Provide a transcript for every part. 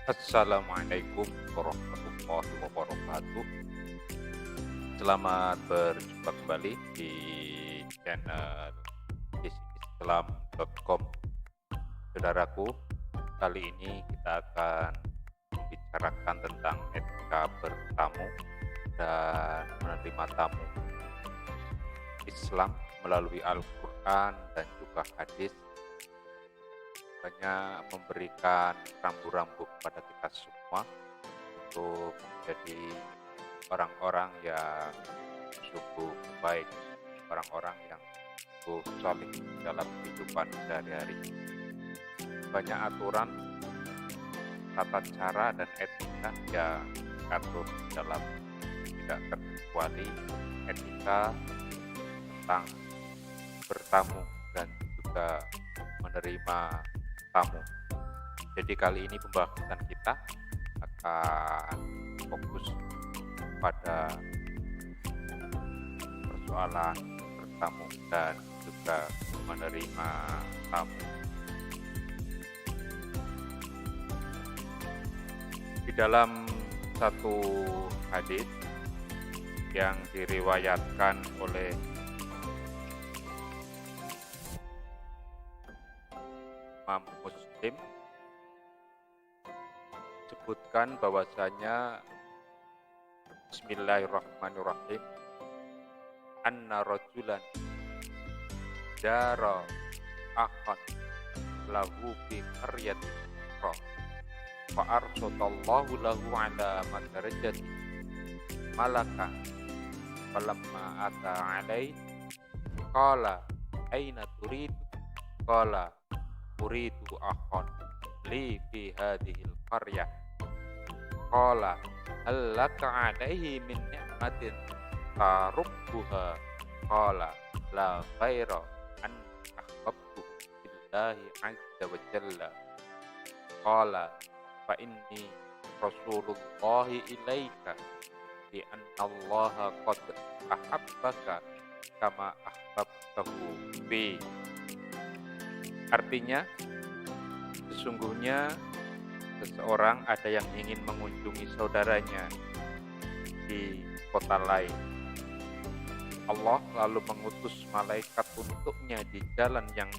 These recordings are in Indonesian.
Assalamualaikum warahmatullahi wabarakatuh. Selamat berjumpa kembali di channel islam.com. Saudaraku, kali ini kita akan membicarakan tentang etika bertamu dan menerima tamu. Islam melalui Al-Quran dan juga hadis banyak memberikan rambu-rambu kepada kita semua untuk menjadi orang-orang yang sungguh baik, orang-orang yang sungguh soleh dalam kehidupan sehari-hari. Banyak aturan, tata cara, dan etika yang diatur dalam, tidak terkecuali etika tentang bertamu dan juga menerima tamu. Jadi kali ini pembahasan kita akan fokus pada persoalan bertamu dan juga menerima tamu. Di dalam satu hadis yang diriwayatkan oleh Imam Muslim, sebutkan bahwasanya Bismillahirrahmanirrahim, anna rajulan jara akhan lahu fi qaryatin fa arsallallahu lahu ala madarajati malaka falamma ata alai qala aina turid qala uridu akhon li fi hadhil qaryah qala hal laka alaihi min ni'matin tarubbuha qala la ghaira an ahbabtu billahi azza wa jalla qala fa inni rasulullahi ilaika bi anna allaha qad ahabbaka kama ahbabtahu bi. Artinya, sesungguhnya seseorang ada yang ingin mengunjungi saudaranya di kota lain. Allah lalu mengutus malaikat untuknya di jalan yang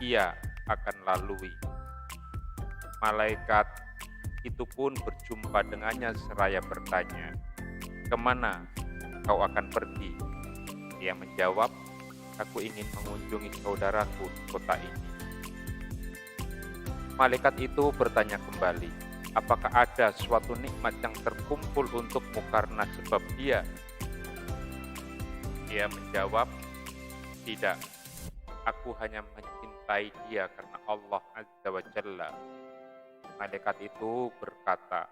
ia akan lalui. Malaikat itu pun berjumpa dengannya seraya bertanya, "Kemana kau akan pergi?" Ia menjawab, "Aku ingin mengunjungi saudaraku di kota ini." Malaikat itu bertanya kembali, "Apakah ada suatu nikmat yang terkumpul untukmu karena sebab dia?" Dia menjawab, "Tidak, aku hanya mencintai dia karena Allah Azza wa Jalla." Malaikat itu berkata,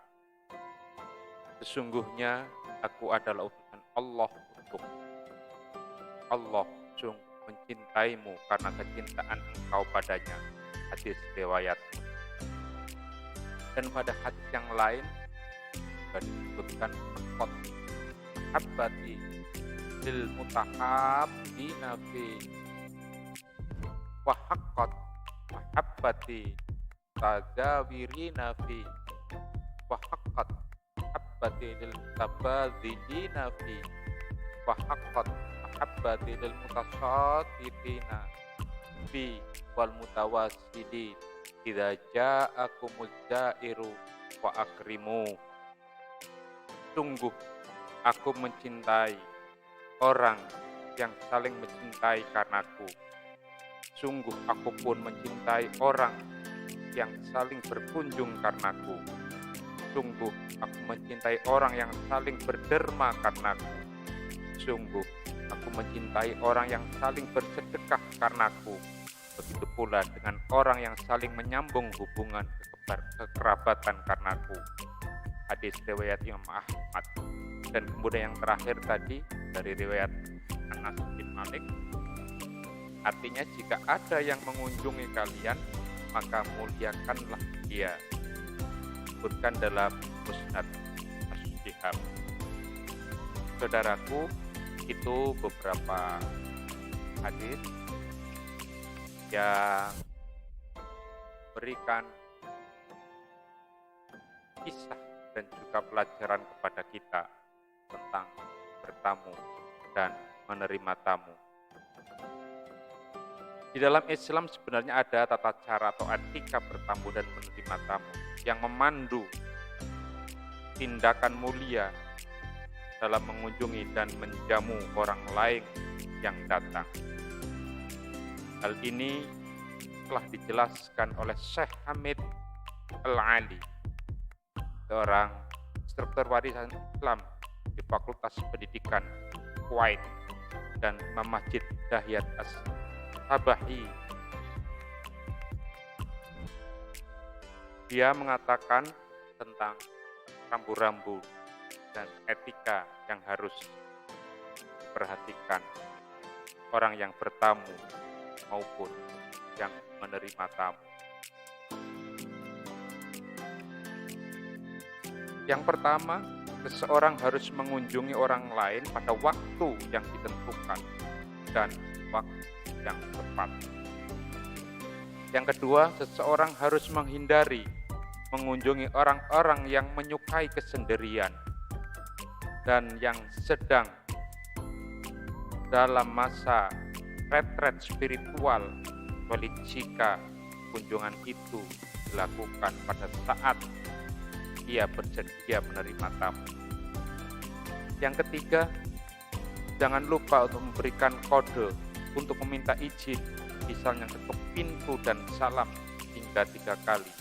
"Sesungguhnya aku adalah utusan Allah untukmu. Allah sungguh mencintaimu karena kecintaan engkau padanya." Hadis riwayat Muslim. Dan pada hadis yang lain juga disebutkan qad mahabbati lil mutahabbina fi wa haqqat mahabbati tajawirina fi wa haqqat mahabbati lil tabadzilina fi wa haqqat mahabbati lil mutasaddiqina fi wal mutawassidin idza ja'akumuz zairu wa akrimu. Sungguh aku mencintai orang yang saling mencintai karenaku. Sungguh aku pun mencintai orang yang saling berkunjung karenaku. Sungguh aku mencintai orang yang saling berderma karenaku. Sungguh aku mencintai orang yang saling bersedekah karenaku. Begitu pula dengan orang yang saling menyambung hubungan kekerabatan karenaku. Hadis riwayat Imam Ahmad. Dan kemudian yang terakhir tadi dari riwayat Anas bin Malik, artinya jika ada yang mengunjungi kalian maka muliakanlah dia. Disebutkan dalam Musnad As-Shihab. Saudaraku, itu beberapa hadis yang berikan kisah dan juga pelajaran kepada kita tentang bertamu dan menerima tamu. Di dalam Islam sebenarnya ada tata cara atau etika bertamu dan menerima tamu yang memandu tindakan mulia dalam mengunjungi dan menjamu orang lain yang datang. Hal ini telah dijelaskan oleh Syekh Hamid Al-Ali, seorang instruktur warisan Islam di Fakultas Pendidikan Kuwait, dan Imam Masjid Dahiyat As-Sabahi. Dia mengatakan tentang rambu-rambu dan etika yang harus diperhatikan orang yang bertamu maupun yang menerima tamu. Yang pertama, seseorang harus mengunjungi orang lain pada waktu yang ditentukan dan waktu yang tepat. Yang kedua, seseorang harus menghindari mengunjungi orang-orang yang menyukai kesendirian dan yang sedang dalam masa retret spiritual, kecuali jika kunjungan itu dilakukan pada saat ia bersedia menerima tamu. Yang ketiga, jangan lupa untuk memberikan kode untuk meminta izin, misalnya ketuk pintu dan salam hingga 3 kali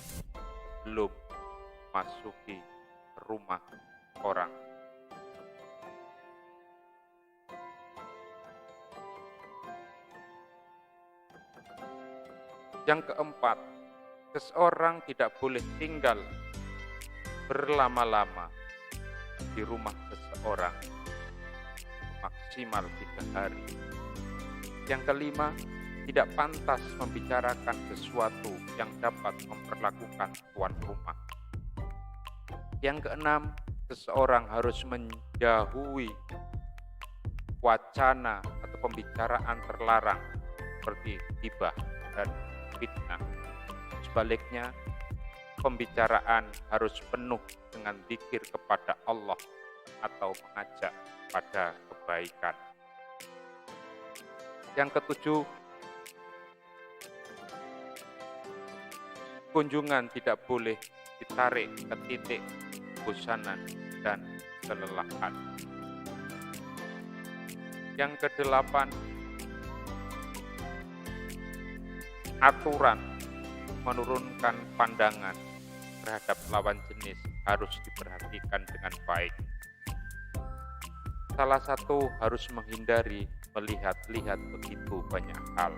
sebelum masuki rumah orang. Yang keempat, seseorang tidak boleh tinggal berlama-lama di rumah seseorang, maksimal 3 hari. Yang kelima, tidak pantas membicarakan sesuatu yang dapat memperlakukan tuan rumah. Yang keenam, seseorang harus menjauhi wacana atau pembicaraan terlarang seperti ghibah dan fitnah. Sebaliknya, pembicaraan harus penuh dengan zikir kepada Allah atau mengajak pada kebaikan. Yang ketujuh, kunjungan tidak boleh ditarik ke titik kebosanan dan kelelahan. Yang kedelapan, aturan menurunkan pandangan terhadap lawan jenis harus diperhatikan dengan baik. Salah satu harus menghindari melihat-lihat begitu banyak hal.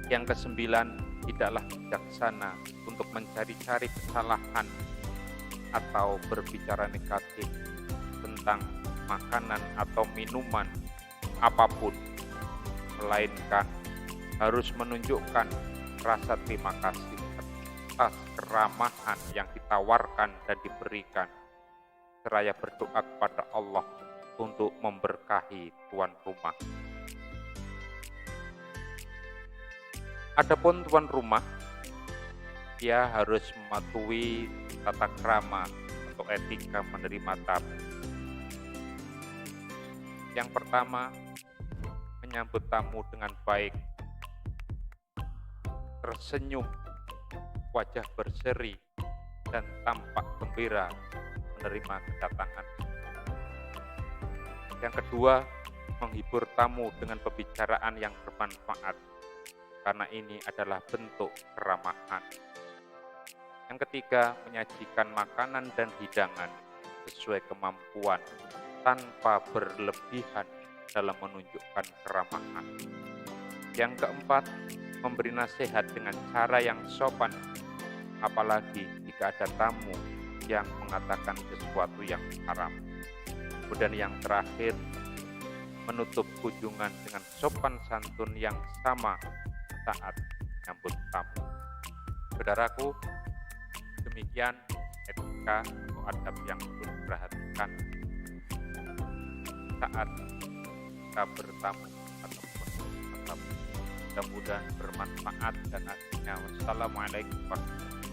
Yang kesembilan, tidaklah bijaksana untuk mencari-cari kesalahan atau berbicara negatif tentang makanan atau minuman apapun, melainkan harus menunjukkan rasa terima kasih atas keramahan yang ditawarkan dan diberikan, seraya berdoa kepada Allah untuk memberkahi tuan rumah. Adapun tuan rumah, dia harus mematuhi tata krama atau etika menerima tamu. Yang pertama, menyambut tamu dengan baik, tersenyum, wajah berseri, dan tampak gembira menerima kedatangan. Yang kedua, menghibur tamu dengan pembicaraan yang bermanfaat, karena ini adalah bentuk keramahan. Yang ketiga, menyajikan makanan dan hidangan sesuai kemampuan tanpa berlebihan dalam menunjukkan keramahan. Yang keempat, memberi nasihat dengan cara yang sopan, apalagi jika ada tamu yang mengatakan sesuatu yang haram. Kemudian yang terakhir, menutup kunjungan dengan sopan santun yang sama saat menyambut tamu. Saudaraku, demikian etika atau adab yang perlu diperhatikan saat kita bertamu ataupun bertamu. Mudah-mudahan bermanfaat dan akhirnya wassalamualaikum warahmatullahi wabarakatuh.